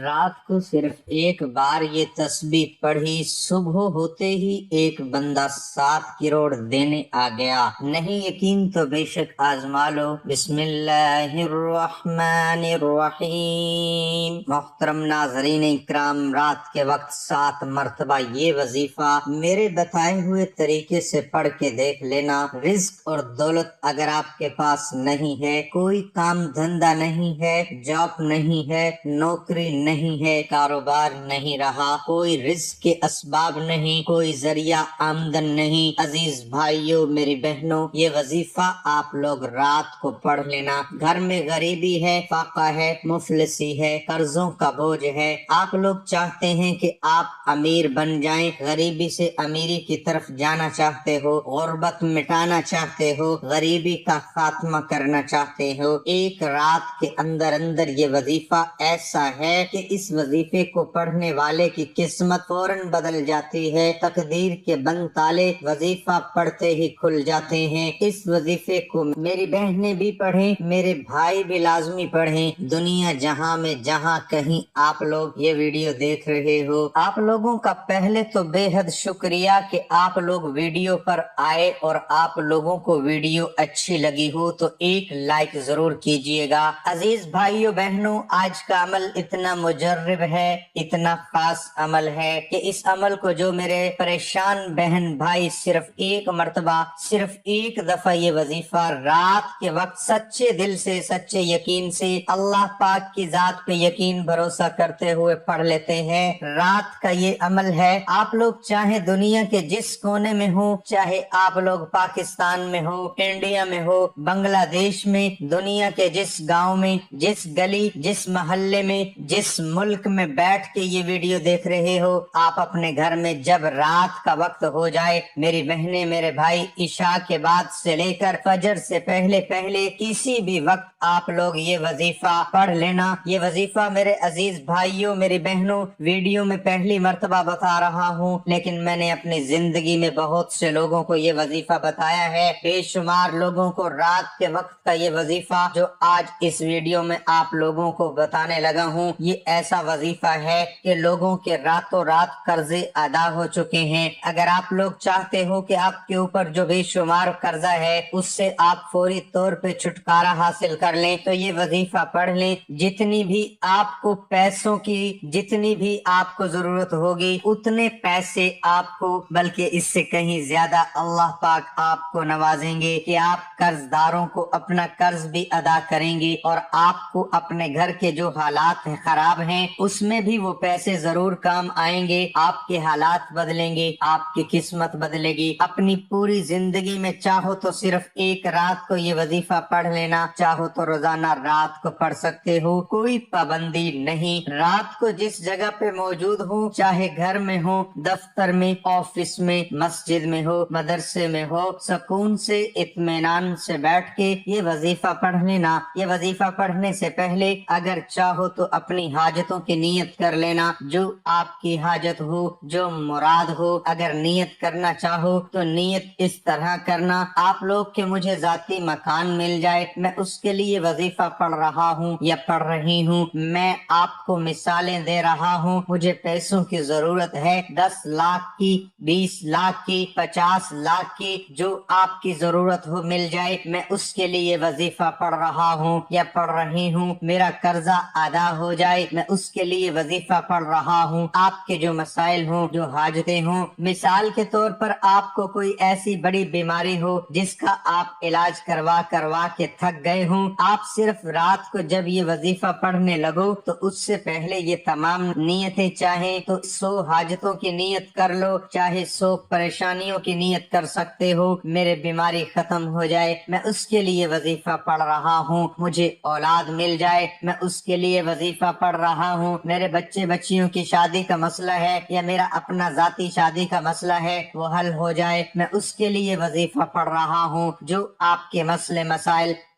رات کو صرف ایک بار یہ تسبیح پڑھی، صبح ہوتے ہی ایک بندہ 7 کروڑ دینے آ گیا۔ نہیں یقین تو بے شک آزما لو۔ بسم اللہ الرحمن الرحیم۔ محترم ناظرین اکرام، رات کے وقت 7 مرتبہ یہ وظیفہ میرے بتائے ہوئے طریقے سے پڑھ کے دیکھ لینا۔ رزق اور دولت اگر آپ کے پاس نہیں ہے، کوئی کام دھندہ نہیں ہے، جاب نہیں ہے، نوکری نہیں ہے، کاروبار نہیں رہا، کوئی رزق کے اسباب نہیں، کوئی ذریعہ آمدن نہیں، عزیز بھائیوں میری بہنوں، یہ وظیفہ آپ لوگ رات کو پڑھ لینا۔ گھر میں غریبی ہے، فاقہ ہے، مفلسی ہے، قرضوں کا بوجھ ہے، آپ لوگ چاہتے ہیں کہ آپ امیر بن جائیں، غریبی سے امیری کی طرف جانا چاہتے ہو، غربت مٹانا چاہتے ہو، غریبی کا خاتمہ کرنا چاہتے ہو، ایک رات کے اندر یہ وظیفہ ایسا ہے کہ اس وظیفے کو پڑھنے والے کی قسمت فوراً بدل جاتی ہے، تقدیر کے بند تالے وظیفہ پڑھتے ہی کھل جاتے ہیں۔ اس وظیفے کو میری بہنیں بھی پڑھیں، میرے بھائی بھی لازمی پڑھیں۔ دنیا جہاں میں جہاں کہیں آپ لوگ یہ ویڈیو دیکھ رہے ہو، آپ لوگوں کا پہلے تو بے حد شکریہ کہ آپ لوگ ویڈیو پر آئے، اور آپ لوگوں کو ویڈیو اچھی لگی ہو تو ایک لائک ضرور کیجئے گا۔ عزیز بھائیو بہنوں، آج کا عمل اتنا مجرب ہے، اتنا خاص عمل ہے کہ اس عمل کو جو میرے پریشان بہن بھائی صرف ایک مرتبہ، صرف ایک دفعہ یہ وظیفہ رات کے وقت سچے دل سے، سچے یقین سے، اللہ پاک کی ذات پہ یقین بھروسہ کرتے ہوئے پڑھ لیتے ہیں، رات کا یہ عمل ہے۔ آپ لوگ چاہے دنیا کے جس کونے میں ہو، چاہے آپ لوگ پاکستان میں ہو، انڈیا میں ہو، بنگلہ دیش میں، دنیا کے جس گاؤں میں، جس گلی، جس محلے میں، جس ملک میں بیٹھ کے یہ ویڈیو دیکھ رہے ہو، آپ اپنے گھر میں جب رات کا وقت ہو جائے، میری بہنیں میرے بھائی، عشاء کے بعد سے لے کر فجر سے پہلے کسی بھی وقت آپ لوگ یہ وظیفہ پڑھ لینا۔ یہ وظیفہ میرے عزیز بھائیوں میری بہنوں، ویڈیو میں پہلی مرتبہ بتا رہا ہوں، لیکن میں نے اپنی زندگی میں بہت سے لوگوں کو یہ وظیفہ بتایا ہے، بے شمار لوگوں کو رات کے وقت کا یہ وظیفہ جو آج اس ویڈیو میں آپ لوگوں کو بتانے لگا ہوں، یہ ایسا وظیفہ ہے کہ لوگوں کے راتوں رات قرضے ادا ہو چکے ہیں۔ اگر آپ لوگ چاہتے ہو کہ آپ کے اوپر جو بے شمار قرضہ ہے اس سے آپ فوری طور پہ چھٹکارا حاصل کر لیں تو یہ وظیفہ پڑھ لیں۔ جتنی بھی آپ کو پیسوں کی، جتنی بھی آپ کو ضرورت ہوگی، اتنے پیسے آپ کو، بلکہ اس سے کہیں زیادہ اللہ پاک آپ کو نوازیں گے کہ آپ قرض داروں کو اپنا قرض بھی ادا کریں گے، اور آپ کو اپنے گھر کے جو حالات خراب ہیں اس میں بھی وہ پیسے ضرور کام آئیں گے، آپ کے حالات بدلیں گے، آپ کی قسمت بدلے گی۔ اپنی پوری زندگی میں چاہو تو صرف ایک رات کو یہ وظیفہ پڑھ لینا، چاہو تو روزانہ رات کو پڑھ سکتے ہو، کوئی پابندی نہیں۔ رات کو جس جگہ پہ موجود ہو، چاہے گھر میں ہو، دفتر میں، آفس میں، مسجد میں ہو، مدرسے میں ہو، سکون سے، اطمینان سے بیٹھ کے یہ وظیفہ پڑھ لینا۔ یہ وظیفہ پڑھنے سے پہلے اگر چاہو تو اپنی حاجتوں کی نیت کر لینا، جو آپ کی حاجت ہو، جو مراد ہو۔ اگر نیت کرنا چاہو تو نیت اس طرح کرنا، آپ لوگ کے مجھے ذاتی مکان مل جائے، میں اس کے لیے وظیفہ پڑھ رہا ہوں یا پڑھ رہی ہوں، میں آپ کو مثالیں دے رہا ہوں، مجھے پیسوں کی ضرورت ہے، 10 لاکھ کی، 20 لاکھ کی، 50 لاکھ کی، جو آپ کی ضرورت ہو مل جائے، میں اس کے لیے وظیفہ پڑھ رہا ہوں یا پڑھ رہی ہوں۔ میرا قرضہ ادا ہو جائے، میں اس کے لیے وظیفہ پڑھ رہا ہوں۔ آپ کے جو مسائل ہوں، جو حاجتیں ہوں، مثال کے طور پر آپ کو کوئی ایسی بڑی بیماری ہو جس کا آپ علاج کروا کے تھک گئے ہوں، آپ صرف رات کو جب یہ وظیفہ پڑھنے لگو تو اس سے پہلے یہ تمام نیتیں، چاہیں تو 100 حاجتوں کی نیت کر لو، چاہے 100 پریشانیوں کی نیت کر سکتے ہو، میرے بیماری ختم ہو جائے، میں اس کے لیے وظیفہ پڑھ رہا ہوں، مجھے اولاد مل جائے، میں اس کے لیے وظیفہ پڑھ رہا ہوں، میرے بچے بچیوں کی شادی کا مسئلہ ہے یا میرا اپنا ذاتی شادی کا مسئلہ ہے وہ حل ہو جائے، میں اس کے لیے وظیفہ پڑھ رہا ہوں۔ جو آپ کے مسئلے مسائل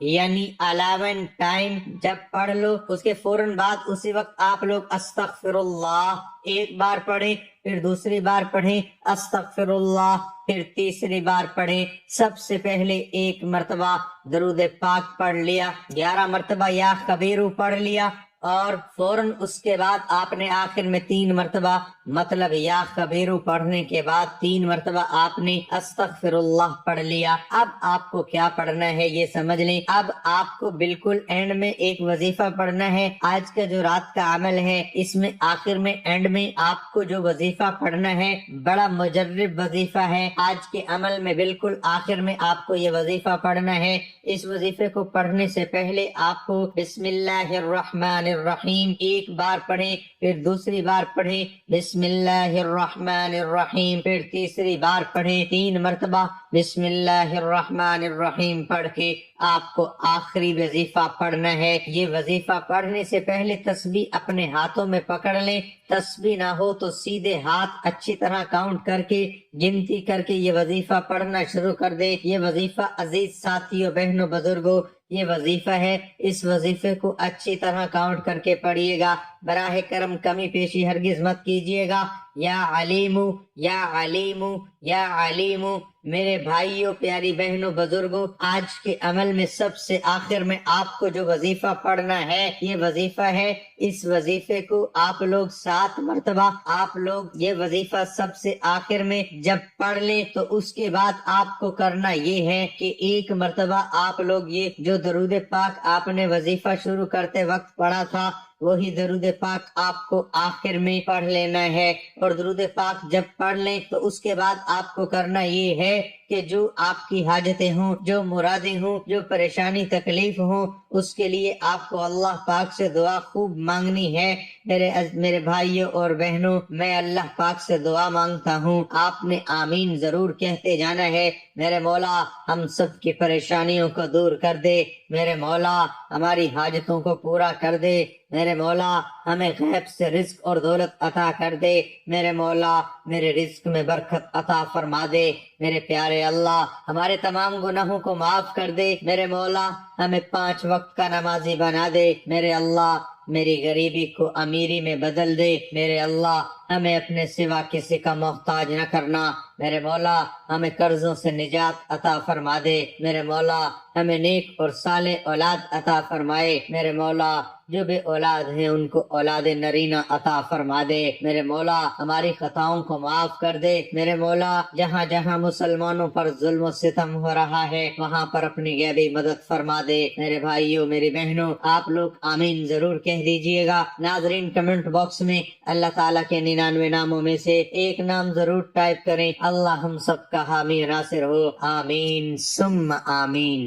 یعنی 11 ٹائم جب پڑھ لو اس کے فوراً بعد اسی وقت آپ لوگ استغفر اللہ ایک بار پڑھیں، پھر دوسری بار پڑھیں استغفر اللہ، پھر تیسری بار پڑھیں۔ سب سے پہلے ایک مرتبہ درود پاک پڑھ لیا، 11 مرتبہ یا خبیرو پڑھ لیا، اور فوراً اس کے بعد آپ نے آخر میں 3 مرتبہ مطلب یا خبیرو پڑھنے کے بعد 3 مرتبہ آپ نے استغفر اللہ پڑھ لیا۔ اب آپ کو کیا پڑھنا ہے یہ سمجھ لیں۔ اب آپ کو بالکل اینڈ میں ایک وظیفہ پڑھنا ہے۔ آج کا جو رات کا عمل ہے اس میں آخر میں اینڈ میں آپ کو جو وظیفہ پڑھنا ہے بڑا مجرب وظیفہ ہے۔ آج کے عمل میں بالکل آخر میں آپ کو یہ وظیفہ پڑھنا ہے۔ اس وظیفے کو پڑھنے سے پہلے آپ کو بسم اللہ الرحمن الرحیم ایک بار پڑھیں، پھر دوسری بار پڑھیں بسم اللہ الرحمن الرحیم، پھر تیسری بار پڑھیں 3 مرتبہ بسم اللہ الرحمن الرحیم پڑھ کے آپ کو آخری وظیفہ پڑھنا ہے۔ یہ وظیفہ پڑھنے سے پہلے تسبیح اپنے ہاتھوں میں پکڑ لیں، تسبیح نہ ہو تو سیدھے ہاتھ اچھی طرح کاؤنٹ کر کے گنتی کر کے یہ وظیفہ پڑھنا شروع کر دے۔ یہ وظیفہ عزیز ساتھیوں بہنوں بزرگوں یہ وظیفہ ہے، اس وظیفے کو اچھی طرح کاؤنٹ کر کے پڑھیے گا۔ براہ کرم کمی پیشی ہرگز مت کیجیے گا۔ یا علیمو یا علیمو یا علیمو۔ میرے بھائیوں پیاری بہنوں بزرگوں، آج کے عمل میں سب سے آخر میں آپ کو جو وظیفہ پڑھنا ہے یہ وظیفہ ہے۔ اس وظیفے کو آپ لوگ 7 مرتبہ آپ لوگ یہ وظیفہ سب سے آخر میں جب پڑھ لیں تو اس کے بعد آپ کو کرنا یہ ہے کہ 1 مرتبہ آپ لوگ یہ جو درود پاک آپ نے وظیفہ شروع کرتے وقت پڑھا تھا وہی درود پاک آپ کو آخر میں پڑھ لینا ہے، اور درود پاک جب پڑھ لیں تو اس کے بعد آپ کو کرنا یہ ہے کہ جو آپ کی حاجتیں ہوں، جو مرادیں ہوں، جو پریشانی تکلیف ہوں، اس کے لیے آپ کو اللہ پاک سے دعا خوب مانگنی ہے۔ میرے بھائیوں اور بہنوں، میں اللہ پاک سے دعا مانگتا ہوں، آپ نے آمین ضرور کہتے جانا ہے۔ میرے مولا ہم سب کی پریشانیوں کو دور کر دے، میرے مولا ہماری حاجتوں کو پورا کر دے، میرے مولا ہمیں غیب سے رزق اور دولت عطا کر دے، میرے مولا میرے رزق میں برکت عطا فرما دے، میرے پیارے اللہ ہمارے تمام گناہوں کو معاف کر دے، میرے مولا ہمیں 5 وقت کا نمازی بنا دے، میرے اللہ میری غریبی کو امیری میں بدل دے، میرے اللہ ہمیں اپنے سوا کسی کا محتاج نہ کرنا، میرے مولا ہمیں قرضوں سے نجات عطا فرما دے، میرے مولا ہمیں نیک اور صالح اولاد عطا فرمائے، میرے مولا جو بے اولاد ہیں ان کو اولاد نرینہ عطا فرما دے، میرے مولا ہماری خطاؤں کو معاف کر دے، میرے مولا جہاں جہاں مسلمانوں پر ظلم و ستم ہو رہا ہے وہاں پر اپنی غیبی مدد فرما دے۔ میرے بھائیوں میری بہنوں آپ لوگ آمین ضرور کہہ دیجئے گا۔ ناظرین کمنٹ باکس میں اللہ تعالیٰ کے 99 ناموں میں سے ایک نام ضرور ٹائپ کریں۔ اللہ ہم سب کا حامی ناصر ہو، آمین ثم آمین۔